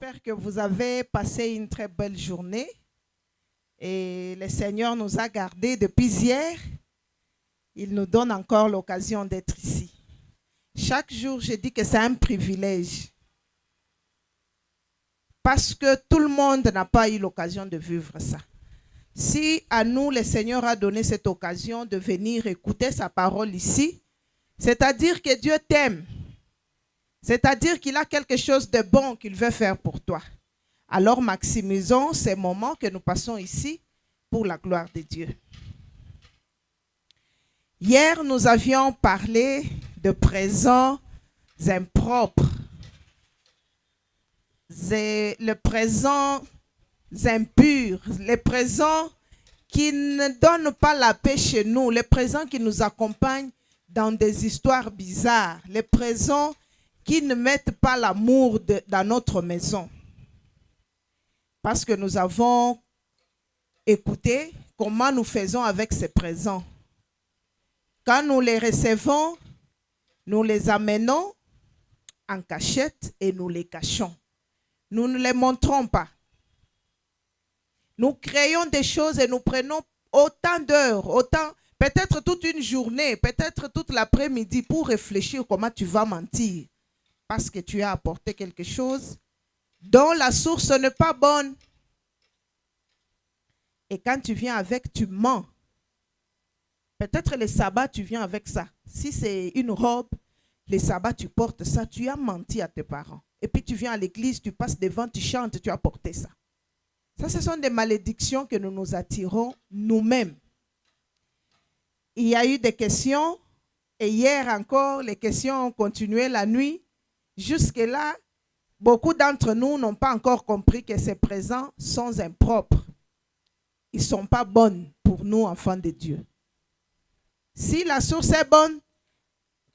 J'espère que vous avez passé une très belle journée et le Seigneur nous a gardés depuis hier. Il nous donne encore l'occasion d'être ici. Chaque jour, je dis que c'est un privilège parce que tout le monde n'a pas eu l'occasion de vivre ça. Si à nous, le Seigneur a donné cette occasion de venir écouter sa parole ici, c'est-à-dire que Dieu t'aime. C'est-à-dire qu'il a quelque chose de bon qu'il veut faire pour toi. Alors maximisons ces moments que nous passons ici pour la gloire de Dieu. Hier, nous avions parlé de présents impropres. Les présents impurs, les présents qui ne donnent pas la paix chez nous, les présents qui nous accompagnent dans des histoires bizarres, les présents qui ne mettent pas l'amour dans notre maison. Parce que nous avons écouté comment nous faisons avec ces présents. Quand nous les recevons, nous les amenons en cachette et nous les cachons. Nous ne les montrons pas. Nous créons des choses et nous prenons autant d'heures, peut-être toute une journée, peut-être toute l'après-midi pour réfléchir comment tu vas mentir. Parce que tu as apporté quelque chose dont la source n'est pas bonne. Et quand tu viens avec, tu mens. Peut-être le sabbat, tu viens avec ça. Si c'est une robe, le sabbat, tu portes ça. Tu as menti à tes parents. Et puis tu viens à l'église, tu passes devant, tu chantes, tu as porté ça. Ça, ce sont des malédictions que nous nous attirons nous-mêmes. Il y a eu des questions. Et hier encore, les questions ont continué la nuit. Jusque-là, beaucoup d'entre nous n'ont pas encore compris que ces présents sont impropres. Ils ne sont pas bons pour nous, enfants de Dieu. Si la source est bonne,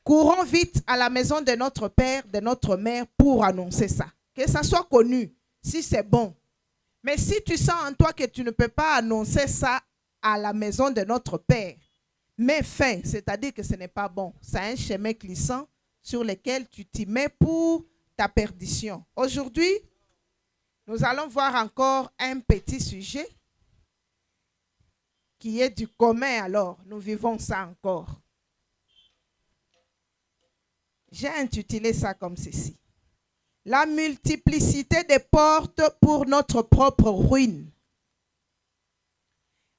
courons vite à la maison de notre père, de notre mère pour annoncer ça. Que ça soit connu, si c'est bon. Mais si tu sens en toi que tu ne peux pas annoncer ça à la maison de notre père, mets fin, c'est-à-dire que ce n'est pas bon. C'est un chemin glissant sur lequel tu t'y mets pour ta perdition. Aujourd'hui, nous allons voir encore un petit sujet qui est du commun alors. Nous vivons ça encore. J'ai intitulé ça comme ceci. La multiplicité des portes pour notre propre ruine.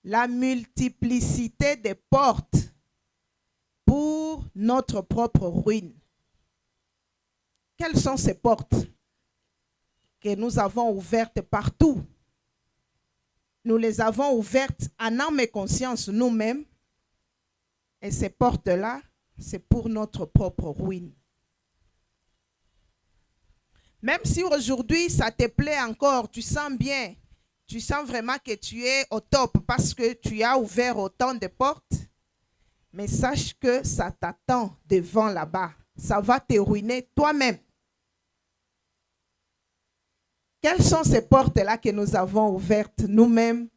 La multiplicité des portes pour notre propre ruine. Quelles sont ces portes que nous avons ouvertes partout? Nous les avons ouvertes en âme et conscience nous-mêmes. Et ces portes-là, c'est pour notre propre ruine. Même si aujourd'hui, ça te plaît encore, tu sens bien, tu sens vraiment que tu es au top parce que tu as ouvert autant de portes, mais sache que ça t'attend devant là-bas. Ça va te ruiner toi-même. Quelles sont ces portes-là que nous avons ouvertes nous-mêmes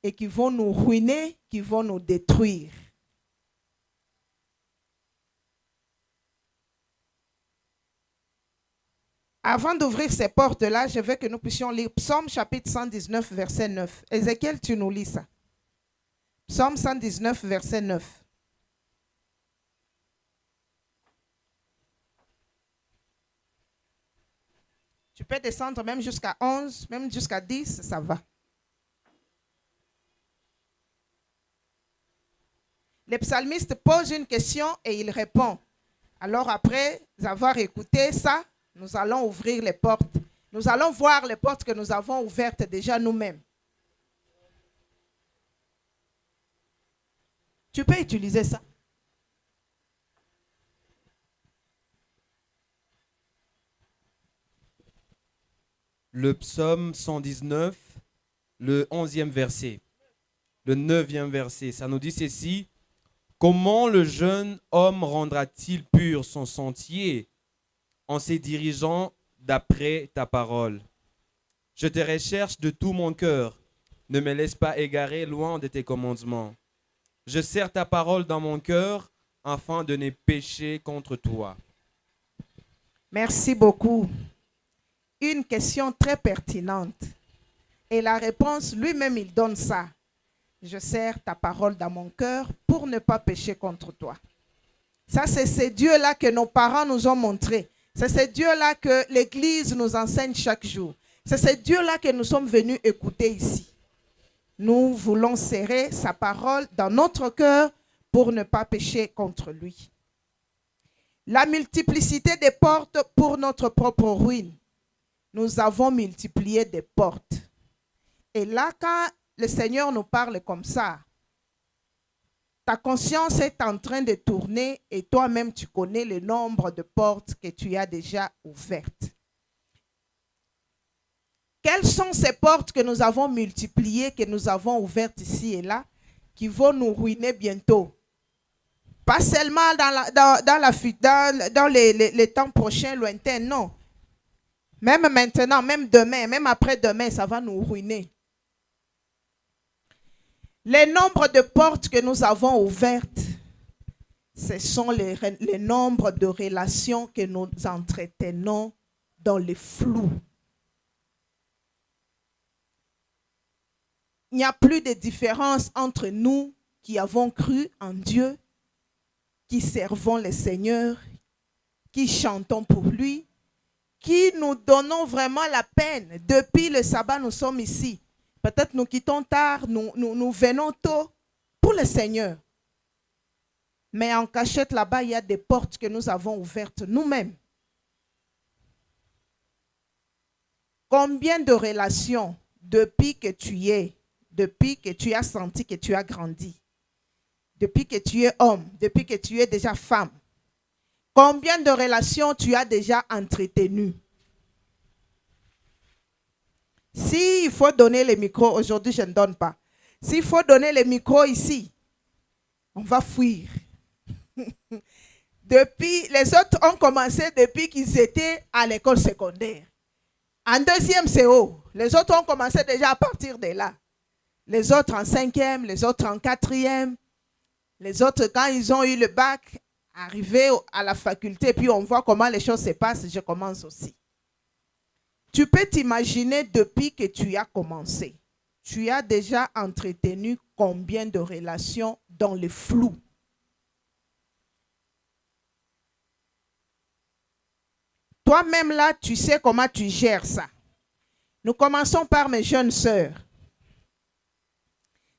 et qui vont nous ruiner, qui vont nous détruire? Avant d'ouvrir ces portes-là, je veux que nous puissions lire Psaume chapitre 119, verset 9. Ézéchiel, tu nous lis ça. Psaume 119, verset 9. Tu peux descendre même jusqu'à 11, même jusqu'à 10, ça va. Le psalmiste pose une question et il répond. Alors après avoir écouté ça, nous allons ouvrir les portes. Nous allons voir les portes que nous avons ouvertes déjà nous-mêmes. Tu peux utiliser ça. Le psaume 119, le 11e verset, le 9e verset, ça nous dit ceci. Comment le jeune homme rendra-t-il pur son sentier en se dirigeant d'après ta parole? Je te recherche de tout mon cœur. Ne me laisse pas égarer loin de tes commandements. Je serre ta parole dans mon cœur afin de ne pécher contre toi. Merci beaucoup. une question très pertinente. Et la réponse, lui-même, il donne ça. Je serre ta parole dans mon cœur pour ne pas pécher contre toi. Ça, c'est ce Dieu-là que nos parents nous ont montré. C'est ce Dieu-là que l'Église nous enseigne chaque jour. C'est ce Dieu-là que nous sommes venus écouter ici. Nous voulons serrer sa parole dans notre cœur pour ne pas pécher contre lui. La multiplicité des portes pour notre propre ruine. Nous avons multiplié des portes. Et là, quand le Seigneur nous parle comme ça, ta conscience est en train de tourner et toi-même tu connais le nombre de portes que tu as déjà ouvertes. Quelles sont ces portes que nous avons multipliées, que nous avons ouvertes ici et là, qui vont nous ruiner bientôt? Pas seulement dans les temps prochains, lointains, non. Même maintenant, même demain, même après-demain, ça va nous ruiner. Les nombres de portes que nous avons ouvertes, ce sont les nombres de relations que nous entretenons dans le flou. Il n'y a plus de différence entre nous qui avons cru en Dieu, qui servons le Seigneur, qui chantons pour lui, qui nous donnons vraiment la peine. Depuis le sabbat, nous sommes ici. Peut-être nous quittons tard, nous venons tôt pour le Seigneur. Mais en cachette là-bas, il y a des portes que nous avons ouvertes nous-mêmes. Combien de relations depuis que tu y es, depuis que tu as senti que tu as grandi, depuis que tu es homme, depuis que tu es déjà femme, combien de relations tu as déjà entretenues? S'il faut donner les micros, aujourd'hui je ne donne pas. S'il faut donner les micros ici, on va fuir. Les autres ont commencé depuis qu'ils étaient à l'école secondaire. En deuxième CO, les autres ont commencé déjà à partir de là. Les autres en cinquième, les autres en quatrième. Les autres, quand ils ont eu le bac, arrivés à la faculté, puis on voit comment les choses se passent, je commence aussi. Tu peux t'imaginer depuis que tu as commencé, tu as déjà entretenu combien de relations dans le flou? Toi-même là, tu sais comment tu gères ça. Nous commençons par mes jeunes sœurs.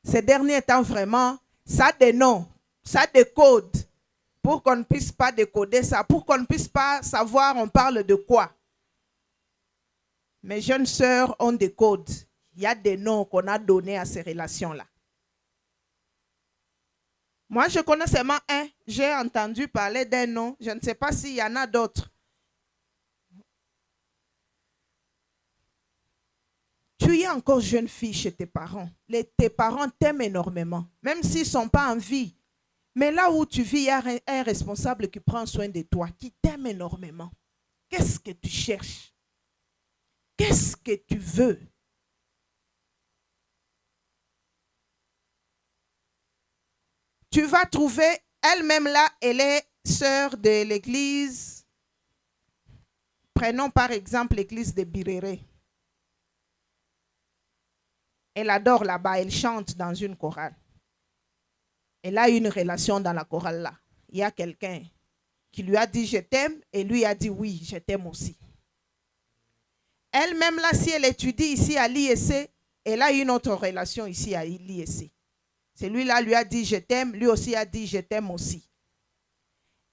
Ces derniers temps, vraiment, ça a des noms, ça a des codes, pour qu'on ne puisse pas décoder ça, pour qu'on ne puisse pas savoir on parle de quoi. Mes jeunes sœurs ont des codes. Il y a des noms qu'on a donnés à ces relations-là. Moi, je connais seulement un. J'ai entendu parler d'un nom. Je ne sais pas s'il y en a d'autres. Tu es encore jeune fille chez tes parents. Tes parents t'aiment énormément, même s'ils ne sont pas en vie. Mais là où tu vis, il y a un responsable qui prend soin de toi, qui t'aime énormément. Qu'est-ce que tu cherches? Qu'est-ce que tu veux? Tu vas trouver, elle-même là, elle est sœur de l'église. Prenons par exemple l'église de Birere. Elle adore là-bas, elle chante dans une chorale. Elle a une relation dans la chorale là. Il y a quelqu'un qui lui a dit je t'aime et lui a dit oui, je t'aime aussi. Elle-même là, si elle étudie ici à l'IEC, elle a une autre relation ici à l'IEC. Celui-là lui a dit je t'aime, lui aussi a dit je t'aime aussi.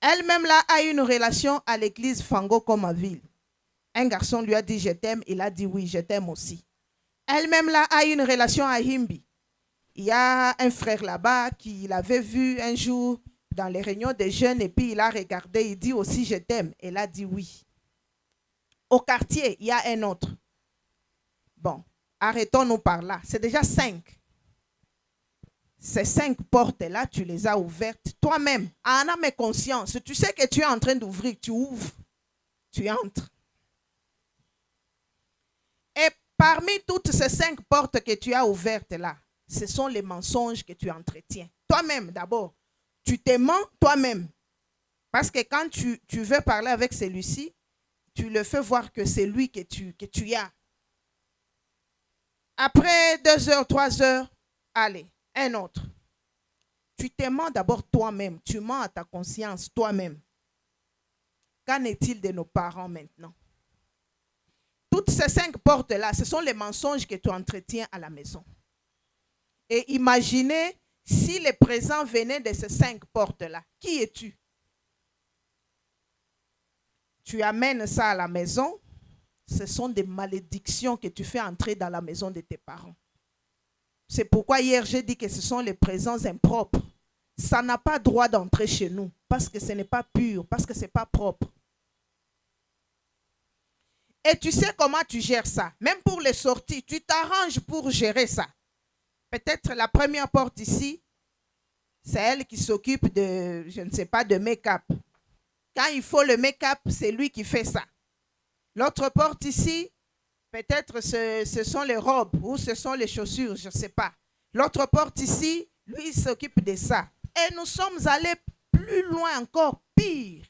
Elle-même là a une relation à l'église Fango comme à ville. Un garçon lui a dit je t'aime, il a dit oui, je t'aime aussi. Elle-même là a une relation à Himbi. Il y a un frère là-bas qui l'avait vu un jour dans les réunions des jeunes et puis il a regardé, il dit aussi je t'aime. Elle a dit oui. Au quartier, il y a un autre. Bon, arrêtons-nous par là. C'est déjà 5. Ces 5 portes-là, tu les as ouvertes toi-même, en âme et conscience. Tu sais que tu es en train d'ouvrir, tu ouvres, tu entres. Et parmi toutes ces 5 portes que tu as ouvertes là, ce sont les mensonges que tu entretiens. Toi-même d'abord, tu te mens toi-même. Parce que quand tu veux parler avec celui-ci, tu le fais voir que c'est lui que tu as. Après 2 heures, 3 heures, allez, un autre. Tu te mens d'abord toi-même. Tu mens à ta conscience toi-même. Qu'en est-il de nos parents maintenant? Toutes ces 5 portes-là, ce sont les mensonges que tu entretiens à la maison. Et imaginez si les présents venaient de ces 5 portes-là. Qui es-tu? Tu amènes ça à la maison. Ce sont des malédictions que tu fais entrer dans la maison de tes parents. C'est pourquoi hier j'ai dit que ce sont les présents impropres. Ça n'a pas droit d'entrer chez nous parce que ce n'est pas pur, parce que ce n'est pas propre. Et tu sais comment tu gères ça. Même pour les sorties, tu t'arranges pour gérer ça. Peut-être la première porte ici, c'est elle qui s'occupe de, je ne sais pas, de make-up. Quand il faut le make-up, c'est lui qui fait ça. L'autre porte ici, peut-être ce sont les robes ou ce sont les chaussures, je ne sais pas. L'autre porte ici, lui, il s'occupe de ça. Et nous sommes allés plus loin encore, pire.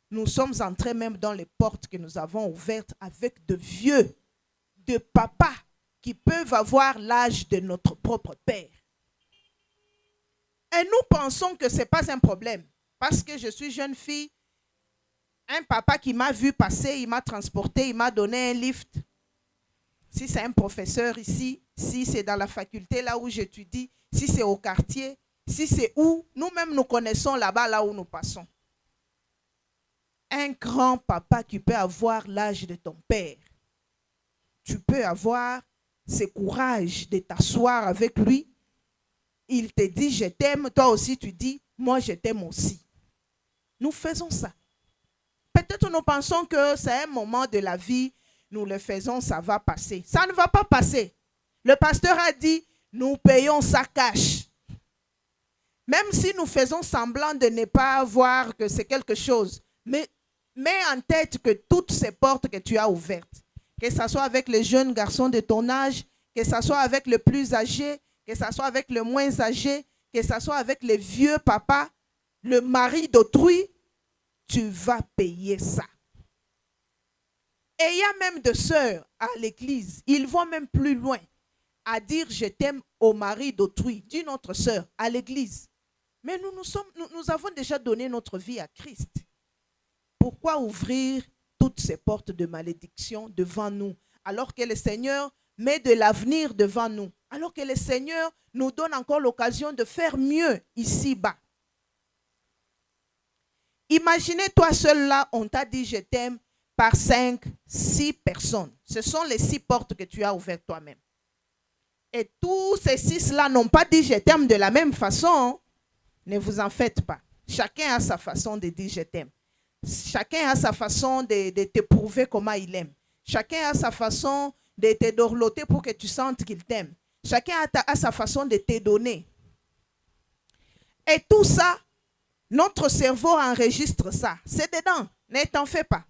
Nous sommes entrés même dans les portes que nous avons ouvertes avec de vieux, de papas qui peuvent avoir l'âge de notre propre père. Et nous pensons que ce n'est pas un problème. Parce que je suis jeune fille, un papa qui m'a vu passer, il m'a transporté, il m'a donné un lift. Si c'est un professeur ici, si c'est dans la faculté là où j'étudie, si c'est au quartier, si c'est où, nous-mêmes nous connaissons là-bas, là où nous passons. Un grand papa qui peut avoir l'âge de ton père. Tu peux avoir ce courage de t'asseoir avec lui. Il te dit je t'aime, toi aussi tu dis moi je t'aime aussi. Nous faisons ça. Peut-être nous pensons que c'est un moment de la vie, nous le faisons, ça va passer. Ça ne va pas passer. Le pasteur a dit, nous payons ça cash. Même si nous faisons semblant de ne pas voir que c'est quelque chose, mais mets en tête que toutes ces portes que tu as ouvertes, que ce soit avec les jeunes garçons de ton âge, que ce soit avec le plus âgé, que ce soit avec le moins âgé, que ce soit avec les vieux papas, le mari d'autrui, tu vas payer ça. Et il y a même des sœurs à l'église, ils vont même plus loin à dire je t'aime au mari d'autrui, d'une autre sœur à l'église. Mais nous avons déjà donné notre vie à Christ. Pourquoi ouvrir toutes ces portes de malédiction devant nous, alors que le Seigneur met de l'avenir devant nous, alors que le Seigneur nous donne encore l'occasion de faire mieux ici-bas. Imaginez toi seul là, on t'a dit je t'aime par 5, 6 personnes. Ce sont les 6 portes que tu as ouvertes toi-même. Et tous ces 6 là n'ont pas dit je t'aime de la même façon. Ne vous en faites pas. Chacun a sa façon de dire je t'aime. Chacun a sa façon de te prouver comment il aime. Chacun a sa façon de te dorloter pour que tu sentes qu'il t'aime. Chacun a sa façon de te donner. Et tout ça, notre cerveau enregistre ça. C'est dedans. Ne t'en fais pas.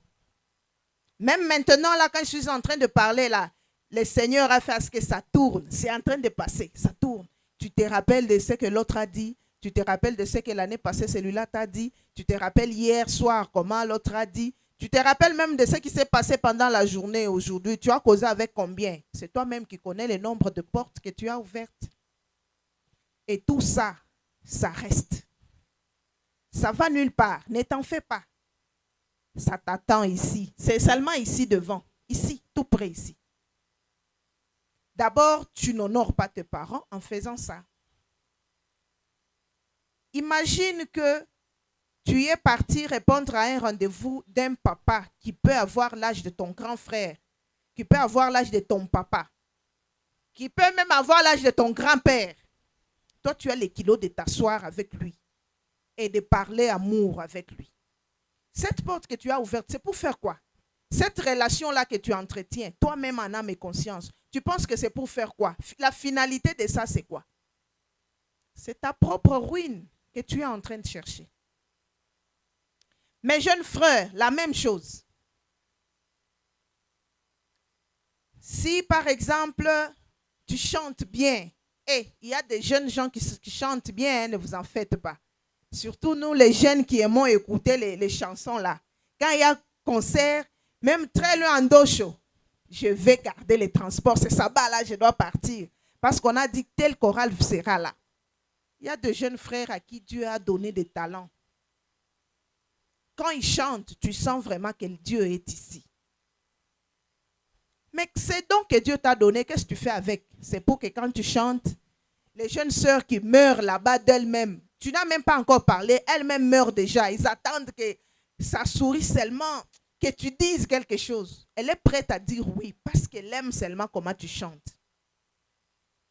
Même maintenant, là, quand je suis en train de parler, là, le Seigneur a fait à ce que ça tourne. C'est en train de passer. Ça tourne. Tu te rappelles de ce que l'autre a dit. Tu te rappelles de ce que l'année passée, celui-là t'a dit. Tu te rappelles hier soir comment l'autre a dit. Tu te rappelles même de ce qui s'est passé pendant la journée aujourd'hui. Tu as causé avec combien? C'est toi-même qui connais le nombre de portes que tu as ouvertes. Et tout ça, ça reste. Ça va nulle part. Ne t'en fais pas. Ça t'attend ici. C'est seulement ici devant. Ici, tout près ici. D'abord, tu n'honores pas tes parents en faisant ça. Imagine que tu es parti répondre à un rendez-vous d'un papa qui peut avoir l'âge de ton grand frère, qui peut avoir l'âge de ton papa, qui peut même avoir l'âge de ton grand-père. Toi, tu as les kilos de t'asseoir avec lui et de parler amour avec lui. Cette porte que tu as ouverte, c'est pour faire quoi? Cette relation-là que tu entretiens, toi-même en âme et conscience, tu penses que c'est pour faire quoi? La finalité de ça, c'est quoi? C'est ta propre ruine que tu es en train de chercher. Mes jeunes frères, la même chose. Si par exemple, tu chantes bien, et il y a des jeunes gens qui chantent bien, hein, ne vous en faites pas. Surtout nous, les jeunes qui aimons écouter les chansons là. Quand il y a concert, même très loin en Docho, je vais garder les transports. C'est sabbat là, je dois partir. Parce qu'on a dit que tel choral sera là. Il y a de jeunes frères à qui Dieu a donné des talents. Quand ils chantent, tu sens vraiment que Dieu est ici. Mais c'est donc que Dieu t'a donné, qu'est-ce que tu fais avec? C'est pour que quand tu chantes, les jeunes sœurs qui meurent là-bas d'elles-mêmes, tu n'as même pas encore parlé, elles-mêmes meurent déjà. Ils attendent que ça sourit seulement, que tu dises quelque chose. Elle est prête à dire oui, parce qu'elle aime seulement comment tu chantes.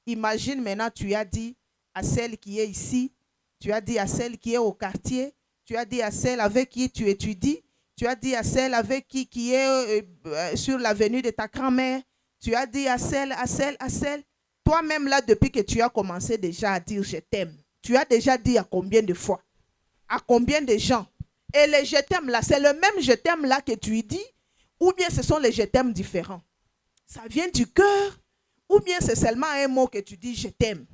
Imagine maintenant, tu as dit à celle qui est ici, tu as dit à celle qui est au quartier, tu as dit à celle avec qui tu étudies, tu as dit à celle avec qui est sur l'avenue de ta grand-mère, tu as dit à celle. Toi-même là, depuis que tu as commencé déjà à dire je t'aime, tu as déjà dit à combien de fois? À combien de gens? Et les je t'aime là, c'est le même je t'aime là que tu dis, ou bien ce sont les je t'aime différents? Ça vient du cœur, ou bien c'est seulement un mot que tu dis je t'aime?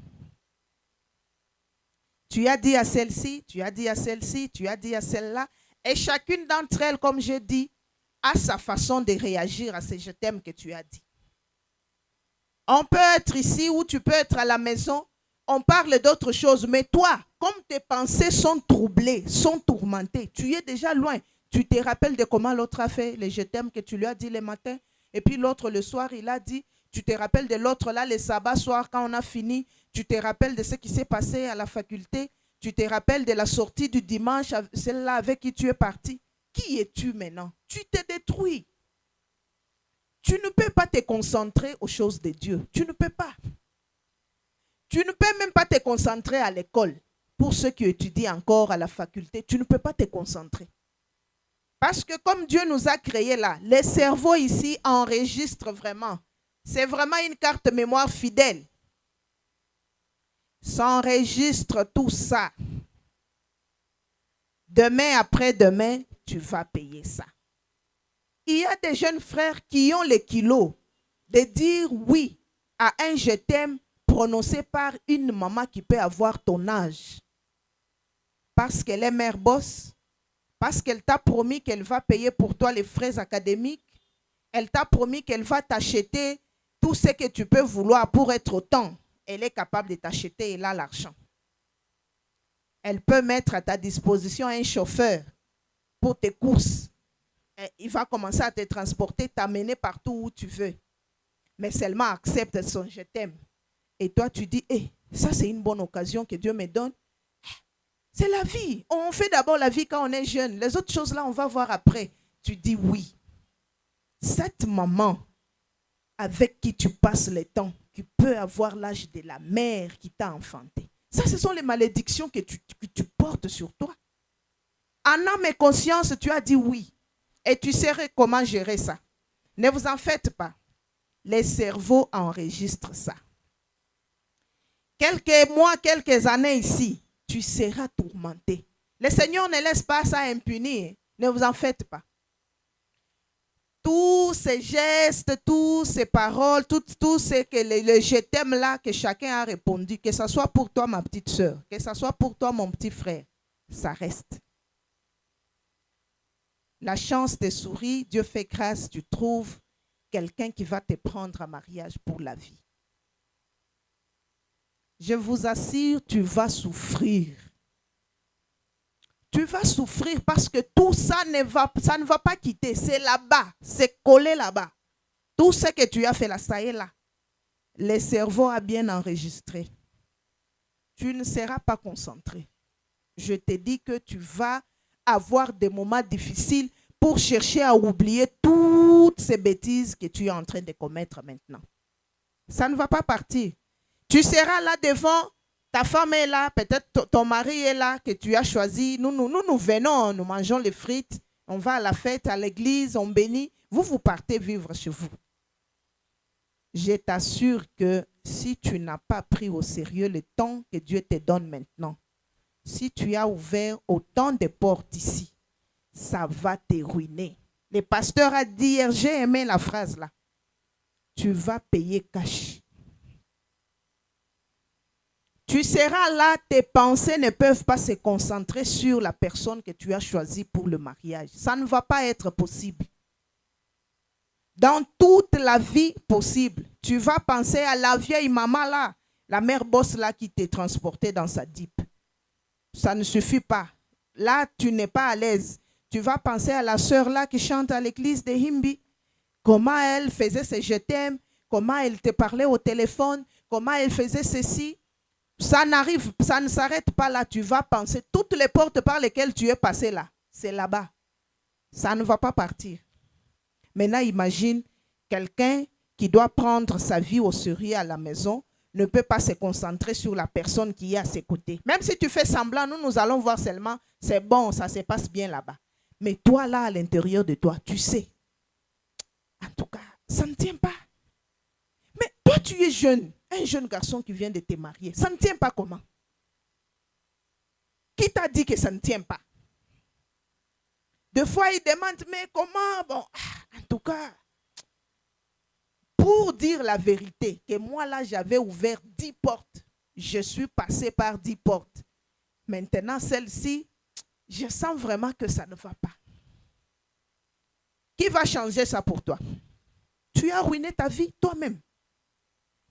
Tu as dit à celle-ci, tu as dit à celle-ci, tu as dit à celle-là. Et chacune d'entre elles, comme j'ai dit, a sa façon de réagir à ces je t'aime que tu as dit. On peut être ici ou tu peux être à la maison. On parle d'autre chose. Mais toi, comme tes pensées sont troublées, sont tourmentées, tu es déjà loin. Tu te rappelles de comment l'autre a fait les je t'aime que tu lui as dit le matin. Et puis l'autre le soir, il a dit. Tu te rappelles de l'autre là, le sabbat soir, quand on a fini. Tu te rappelles de ce qui s'est passé à la faculté. Tu te rappelles de la sortie du dimanche, celle-là avec qui tu es parti. Qui es-tu maintenant? Tu t'es détruit. Tu ne peux pas te concentrer aux choses de Dieu. Tu ne peux pas. Tu ne peux même pas te concentrer à l'école. Pour ceux qui étudient encore à la faculté, tu ne peux pas te concentrer. Parce que comme Dieu nous a créés là, les cerveaux ici enregistrent vraiment. C'est vraiment une carte mémoire fidèle. Ça enregistre tout ça. Demain après-demain, tu vas payer ça. Il y a des jeunes frères qui ont les kilos de dire oui à un je t'aime prononcé par une maman qui peut avoir ton âge. Parce qu'elle est mère boss, parce qu'elle t'a promis qu'elle va payer pour toi les frais académiques, elle t'a promis qu'elle va t'acheter tout ce que tu peux vouloir pour être autant. Elle est capable de t'acheter, elle a l'argent. Elle peut mettre à ta disposition un chauffeur pour tes courses. Il va commencer à te transporter, t'amener partout où tu veux. Mais seulement accepte son je t'aime. Et toi, tu dis, ça c'est une bonne occasion que Dieu me donne. C'est la vie. On fait d'abord la vie quand on est jeune. Les autres choses là, on va voir après. Tu dis oui. Cette maman avec qui tu passes le temps, qui peut avoir l'âge de la mère qui t'a enfanté. Ça, ce sont les malédictions que tu portes sur toi. En âme et conscience, tu as dit oui. Et tu saurais comment gérer ça. Ne vous en faites pas. Les cerveaux enregistrent ça. Quelques mois, quelques années ici, tu seras tourmenté. Le Seigneur ne laisse pas ça impuni. Ne vous en faites pas. Tous ces gestes, toutes ces paroles, tout ce que le je t'aime là que chacun a répondu, que ce soit pour toi ma petite soeur, que ce soit pour toi mon petit frère, ça reste. La chance te sourit, Dieu fait grâce, tu trouves quelqu'un qui va te prendre en mariage pour la vie. Je vous assure, tu vas souffrir. Tu vas souffrir parce que tout ça ça ne va pas quitter. C'est là-bas, c'est collé là-bas. Tout ce que tu as fait là, ça est là. Le cerveau a bien enregistré. Tu ne seras pas concentré. Je te dis que tu vas avoir des moments difficiles pour chercher à oublier toutes ces bêtises que tu es en train de commettre maintenant. Ça ne va pas partir. Tu seras là devant, ta femme est là, peut-être ton mari est là, que tu as choisi. Nous venons, nous mangeons les frites, on va à la fête, à l'église, on bénit. Vous partez vivre chez vous. Je t'assure que si tu n'as pas pris au sérieux le temps que Dieu te donne maintenant, si tu as ouvert autant de portes ici, ça va te ruiner. Le pasteur a dit hier, j'ai aimé la phrase là. Tu vas payer cash. Tu seras là, tes pensées ne peuvent pas se concentrer sur la personne que tu as choisie pour le mariage. Ça ne va pas être possible. Dans toute la vie possible, tu vas penser à la vieille maman là, la mère bosse là qui t'est transportée dans sa dip. Ça ne suffit pas. Là, tu n'es pas à l'aise. Tu vas penser à la sœur là qui chante à l'église de Himbi. Comment elle faisait ses je t'aime, comment elle te parlait au téléphone, comment elle faisait ceci. Ça ne s'arrête pas là. Tu vas penser, toutes les portes par lesquelles tu es passé là, c'est là-bas. Ça ne va pas partir. Maintenant, imagine quelqu'un qui doit prendre sa vie au sérieux à la maison, ne peut pas se concentrer sur la personne qui est à ses côtés. Même si tu fais semblant, nous allons voir seulement, c'est bon, ça se passe bien là-bas. Mais toi, là, à l'intérieur de toi, tu sais. En tout cas, ça ne tient pas. Mais toi, tu es jeune, un jeune garçon qui vient de te marier. Ça ne tient pas comment? Qui t'a dit que ça ne tient pas? Deux fois, il demande, mais comment? Bon, en tout cas, pour dire la vérité, que moi là, j'avais ouvert 10 portes. Je suis passé par 10 portes. Maintenant, celle-ci, je sens vraiment que ça ne va pas. Qui va changer ça pour toi? Tu as ruiné ta vie toi-même.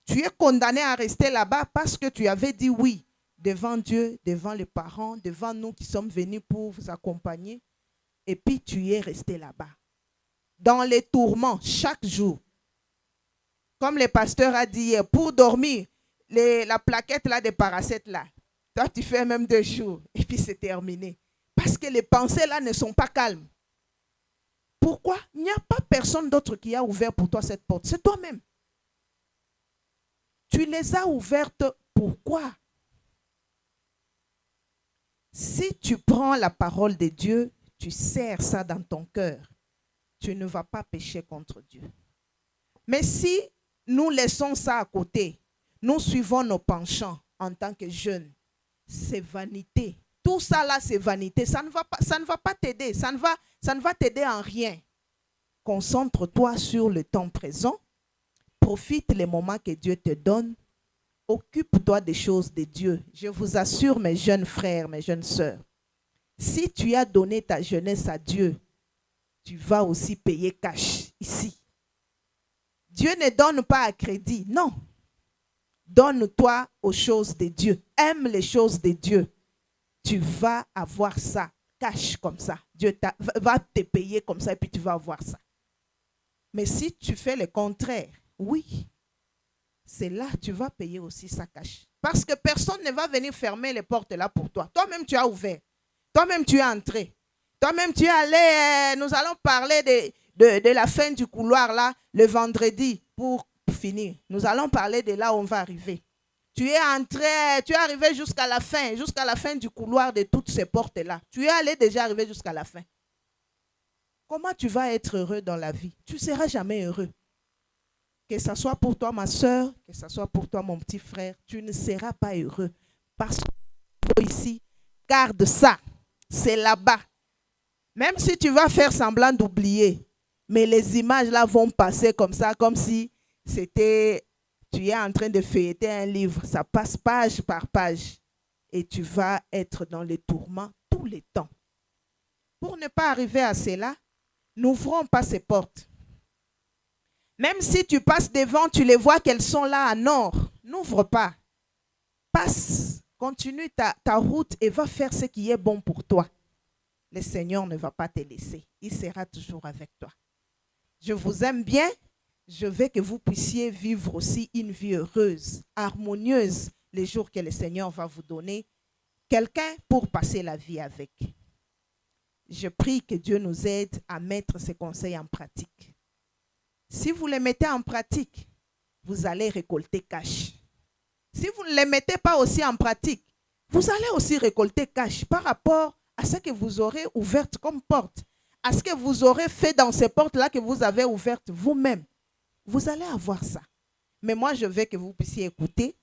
Tu es condamné à rester là-bas parce que tu avais dit oui devant Dieu, devant les parents, devant nous qui sommes venus pour vous accompagner. Et puis tu es resté là-bas. Dans les tourments, chaque jour. Comme le pasteur a dit hier, pour dormir, la plaquette là de paracète là, toi tu fais même 2 jours et puis c'est terminé. Parce que les pensées là ne sont pas calmes. Pourquoi? Il n'y a pas personne d'autre qui a ouvert pour toi cette porte. C'est toi-même. Tu les as ouvertes. Pourquoi? Si tu prends la parole de Dieu, tu serres ça dans ton cœur, tu ne vas pas pécher contre Dieu. Mais si nous laissons ça à côté, nous suivons nos penchants en tant que jeunes, c'est vanité. Tout ça là, c'est vanité. Ça ne va pas t'aider. Ça ne va t'aider en rien. Concentre-toi sur le temps présent. Profite les moments que Dieu te donne. Occupe-toi des choses de Dieu. Je vous assure, mes jeunes frères, mes jeunes sœurs, si tu as donné ta jeunesse à Dieu, tu vas aussi payer cash ici. Dieu ne donne pas à crédit, non. Donne-toi aux choses de Dieu. Aime les choses de Dieu. Tu vas avoir ça, cash comme ça. Dieu va te payer comme ça et puis tu vas avoir ça. Mais si tu fais le contraire, oui, c'est là que tu vas payer aussi ça cash. Parce que personne ne va venir fermer les portes là pour toi. Toi-même, tu as ouvert. Toi-même, tu es entré. Toi-même, tu es allé. Nous allons parler de la fin du couloir là, le vendredi, pour finir. Nous allons parler de là où on va arriver. Tu es entré, tu es arrivé jusqu'à la fin du couloir de toutes ces portes-là. Tu es allé déjà arriver jusqu'à la fin. Comment tu vas être heureux dans la vie? Tu ne seras jamais heureux. Que ce soit pour toi, ma soeur, que ce soit pour toi, mon petit frère, tu ne seras pas heureux. Parce que ici, garde ça. C'est là-bas. Même si tu vas faire semblant d'oublier, mais les images là vont passer comme ça, comme si c'était, tu es en train de feuilleter un livre. Ça passe page par page. Et tu vas être dans les tourments tout le temps. Pour ne pas arriver à cela, n'ouvrons pas ces portes. Même si tu passes devant, tu les vois qu'elles sont là à nord. N'ouvre pas. Passe, continue ta route et va faire ce qui est bon pour toi. Le Seigneur ne va pas te laisser. Il sera toujours avec toi. Je vous aime bien. Je veux que vous puissiez vivre aussi une vie heureuse, harmonieuse, les jours que le Seigneur va vous donner. Quelqu'un pour passer la vie avec. Je prie que Dieu nous aide à mettre ces conseils en pratique. Si vous les mettez en pratique, vous allez récolter cash. Si vous ne les mettez pas aussi en pratique, vous allez aussi récolter cash par rapport à ce que vous aurez ouvert comme porte, à ce que vous aurez fait dans ces portes-là que vous avez ouvertes vous-même. Vous allez avoir ça. Mais moi, je veux que vous puissiez écouter,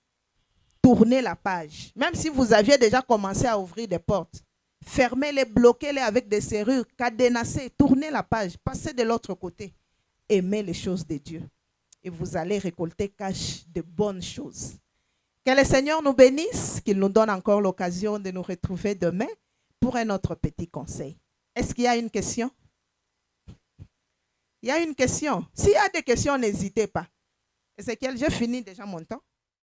tourner la page. Même si vous aviez déjà commencé à ouvrir des portes, fermez-les, bloquez-les avec des serrures, cadenassez, tournez la page, passez de l'autre côté. Aimez les choses de Dieu. Et vous allez récolter cash de bonnes choses. Que Que le Seigneur nous bénisse, qu'il nous donne encore l'occasion de nous retrouver demain pour un autre petit conseil. Est-ce qu'il y a une question? Il y a une question. S'il y a des questions, n'hésitez pas. Ézéchiel, j'ai fini déjà mon temps.